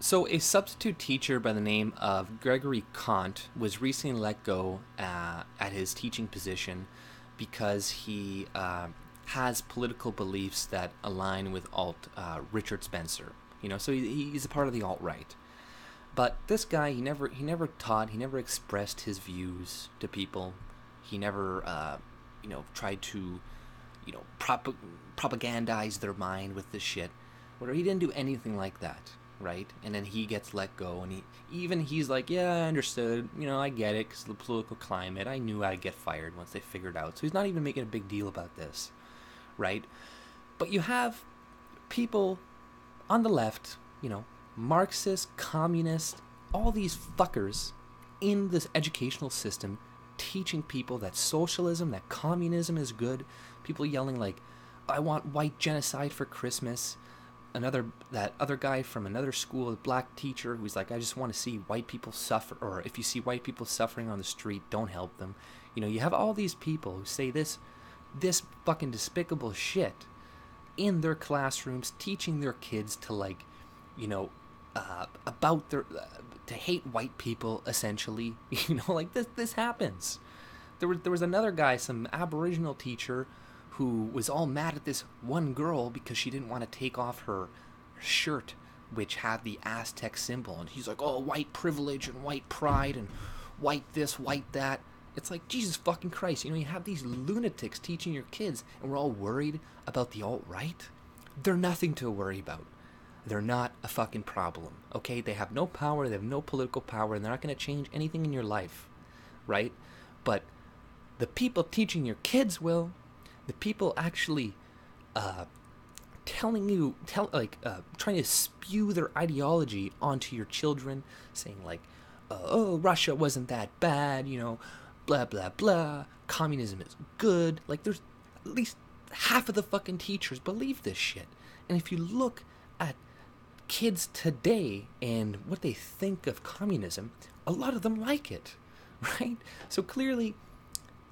So, a substitute teacher by the name of Gregory Kant was recently let go at his teaching position because he has political beliefs that align with alt Richard Spencer. So he's a part of the alt right. But this guy, he never taught, he never expressed his views to people. He never, tried to, propagandize their mind with this shit. Whatever, he didn't do anything like that, right? And then he gets let go, and he's like, yeah, I understood, I get it, because the political climate, I knew I'd get fired once they figured out. So he's not even making a big deal about this, right? But you have people on the left, Marxist, communist, all these fuckers in this educational system teaching people that socialism, that communism is good. People yelling like, I want white genocide for Christmas. That other guy from another school, a black teacher, who's like, I just want to see white people suffer, or if you see white people suffering on the street, don't help them. You have all these people who say this fucking despicable shit in their classrooms, teaching their kids to about their to hate white people, essentially. Like this happens. There was another guy, some Aboriginal teacher, who was all mad at this one girl because she didn't want to take off her shirt, which had the Aztec symbol, and he's like, oh, white privilege and white pride and white this, white that. It's like, Jesus fucking Christ, you have these lunatics teaching your kids, and we're all worried about the alt-right? They're nothing to worry about. They're not a fucking problem, okay? They have no power, they have no political power, and they're not going to change anything in your life, right? But the people teaching your kids will. The people actually trying to spew their ideology onto your children, saying like, oh, Russia wasn't that bad, blah, blah, blah, communism is good. Like, there's at least half of the fucking teachers believe this shit. And if you look at kids today and what they think of communism, a lot of them like it, right? So clearly,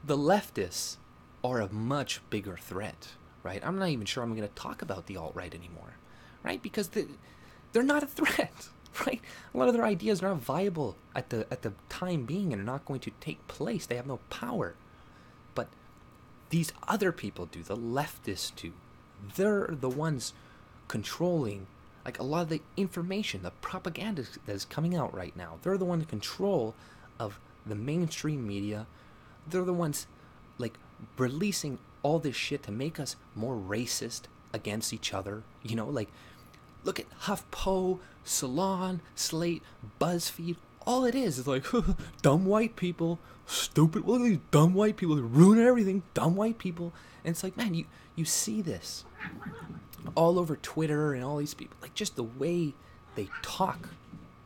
the leftists are a much bigger threat, right? I'm not even sure I'm going to talk about the alt-right anymore, right? Because they're not a threat, right? A lot of their ideas are not viable at the time being and are not going to take place. They have no power. But these other people do, the leftists do. They're the ones controlling like a lot of the information, the propaganda that is coming out right now. They're the ones in control of the mainstream media. They're the ones like releasing all this shit to make us more racist against each other. Like, look at HuffPo, Salon, Slate, BuzzFeed. All it is like, dumb white people, stupid, look at these dumb white people, they ruin everything, dumb white people. And it's like, man, you see this all over Twitter and all these people, like just the way they talk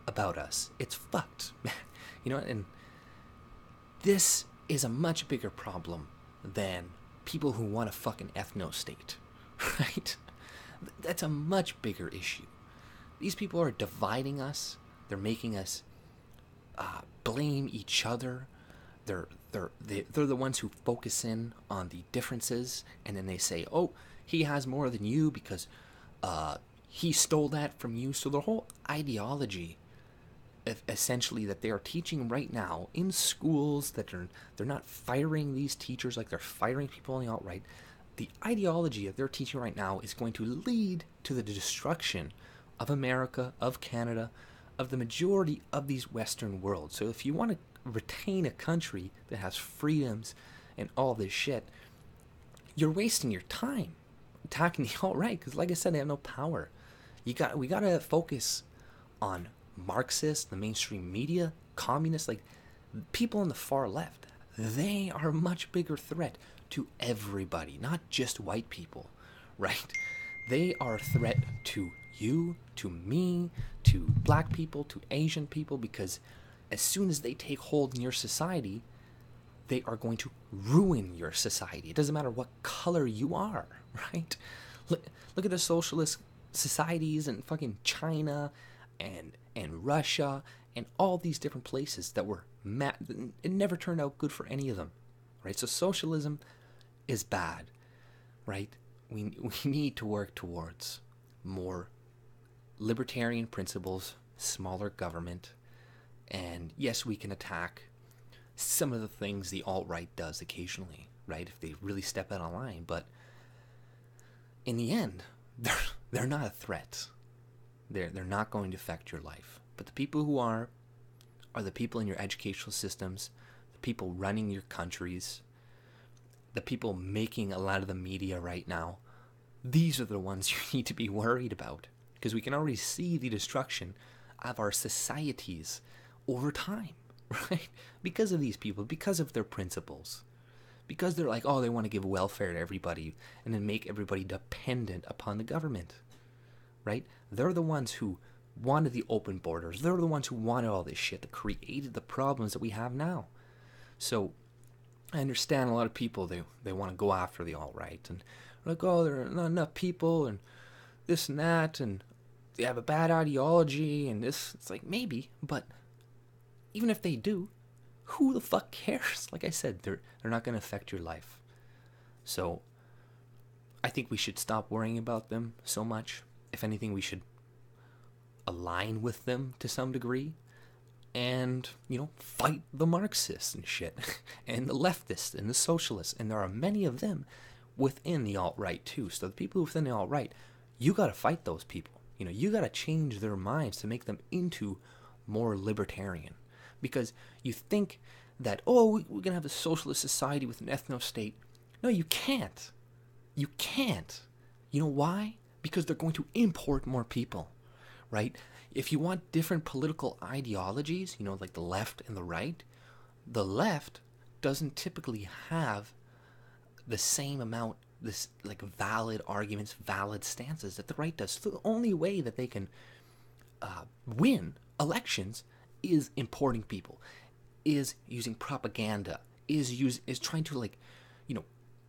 about us, it's fucked, man. And this is a much bigger problem than people who want a fucking ethno-state, right? That's a much bigger issue. These people are dividing us. They're making us blame each other. They're the ones who focus in on the differences, and then they say, oh, he has more than you because he stole that from you. So their whole ideology, essentially, that they are teaching right now in schools, that they're not firing these teachers like they're firing people on the alt-right. The ideology that they're teaching right now is going to lead to the destruction of America, of Canada, of the majority of these Western worlds. So if you want to retain a country that has freedoms and all this shit, you're wasting your time attacking the alt-right, because like I said, they have no power. We gotta focus on Marxists, the mainstream media, communists, like people on the far left. They are a much bigger threat to everybody, not just white people, right? They are a threat to you, to me, to black people, to Asian people, because as soon as they take hold in your society, they are going to ruin your society. It doesn't matter what color you are, right? Look at the socialist societies in fucking China and Russia and all these different places that were it never turned out good for any of them, right? So socialism is bad, right? We need to work towards more libertarian principles, smaller government. And yes, we can attack some of the things the alt-right does occasionally, right? If they really step out of line. But in the end, they're not a threat. They're not going to affect your life. But the people who are the people in your educational systems, the people running your countries, the people making a lot of the media right now. These are the ones you need to be worried about, because we can already see the destruction of our societies over time, right? Because of these people, because of their principles, because they're like, oh, they want to give welfare to everybody and then make everybody dependent upon the government, right? They're the ones who wanted the open borders. They're the ones who wanted all this shit that created the problems that we have now. So I understand a lot of people, they want to go after the alt-right, and like, oh, there are not enough people and this and that, and they have a bad ideology and this. It's like, maybe, but even if they do, who the fuck cares? Like I said, they're not going to affect your life. So I think we should stop worrying about them so much. If anything, we should align with them to some degree and, fight the Marxists and shit and the leftists and the socialists. And there are many of them within the alt-right too. So the people within the alt-right, you got to fight those people. You got to change their minds to make them into more libertarian. Because you think that, oh, we're going to have a socialist society with an ethno-state. No, you can't. You can't. You know why? Because they're going to import more people, right? If you want different political ideologies, like the left and the left doesn't typically have the same amount, this like valid arguments, valid stances that the right does. So the only way that they can win elections is importing people, is using propaganda, is trying to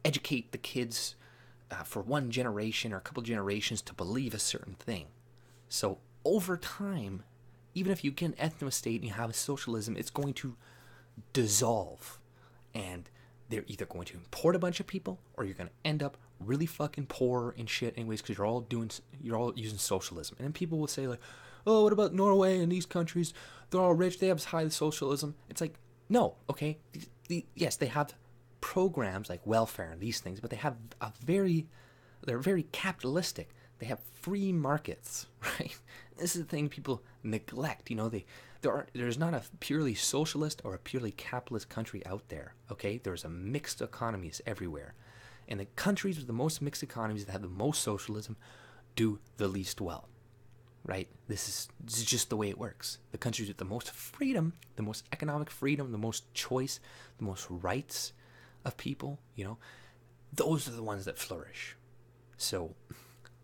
educate the kids for one generation or a couple generations to believe a certain thing. So over time, even if you get an ethno-state and you have a socialism, it's going to dissolve, and they're either going to import a bunch of people, or you're going to end up really fucking poor and shit anyways, because you're all using socialism. And then people will say like, oh, what about Norway and these countries? They're all rich, they have high socialism. It's like, no, okay, yes, they have programs like welfare and these things, but they have they're very capitalistic. They have free markets, right? This is the thing people neglect. There's not a purely socialist or a purely capitalist country out there, okay? There's a mixed economies everywhere. And the countries with the most mixed economies that have the most socialism do the least well, right? This is just the way it works. The countries with the most freedom, the most economic freedom, the most choice, the most rights of people, those are the ones that flourish. So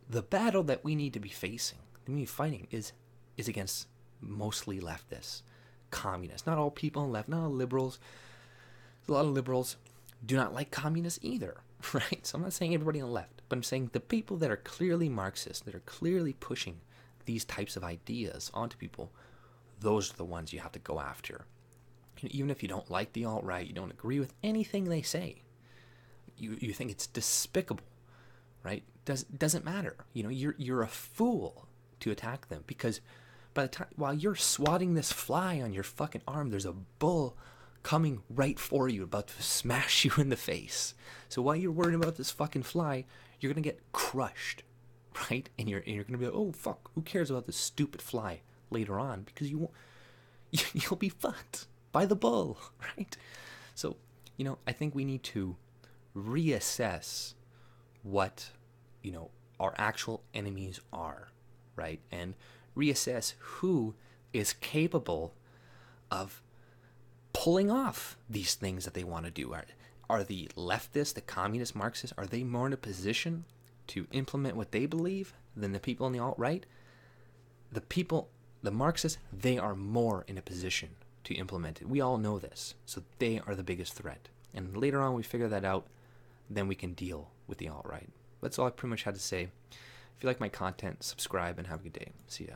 the battle that we need to be fighting is against mostly leftists, communists. Not all people on the left, not all liberals. A lot of liberals do not like communists either, right? So I'm not saying everybody on the left, but I'm saying the people that are clearly Marxist, that are clearly pushing these types of ideas onto people, those are the ones you have to go after. Even if you don't like the alt-right, you don't agree with anything they say, you think it's despicable, right? Doesn't matter. You're a fool to attack them, because by the time while you're swatting this fly on your fucking arm, there's a bull coming right for you, about to smash you in the face. So while you're worrying about this fucking fly, you're gonna get crushed, right? And you're gonna be like, oh fuck, who cares about this stupid fly later on? Because you'll be fucked by the bull, right? So I think we need to reassess what our actual enemies are, right? And reassess who is capable of pulling off these things that they want to do. Are the leftists, the communist Marxists, are they more in a position to implement what they believe than the people on the alt-right? The Marxists, they are more in a position to implement it. We all know this. So they are the biggest threat. And later on we figure that out, then we can deal with the alt-right. That's all I pretty much had to say. If you like my content, subscribe and have a good day. See ya.